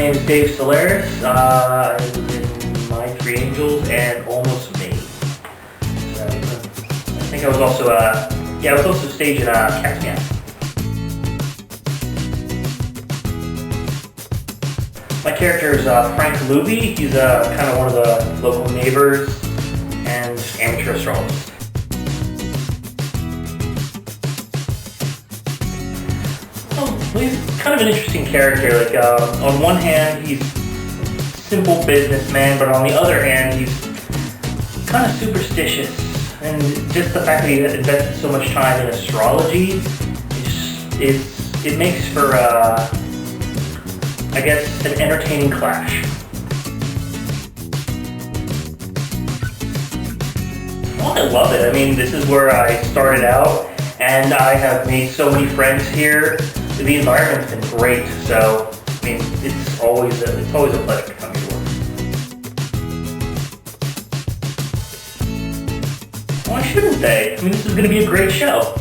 name is Dave Solaris. I was in My Three Angels and Almost Me. So, I think I was also staging Cat's Meow. My character is Frank LUBEY. He's kind of one of the local neighbors and amateur astrologist. He's kind of an interesting character. Like on one hand, he's a simple businessman, but on the other hand, he's kind of superstitious. And just the fact that he invested so much time in astrology, it makes for, I guess, an entertaining clash. Well, I love it. I mean, this is where I started out, and I have made so many friends here. The environment's been great, so I mean, it's always a pleasure to come to work. Why shouldn't they? I mean, this is going to be a great show.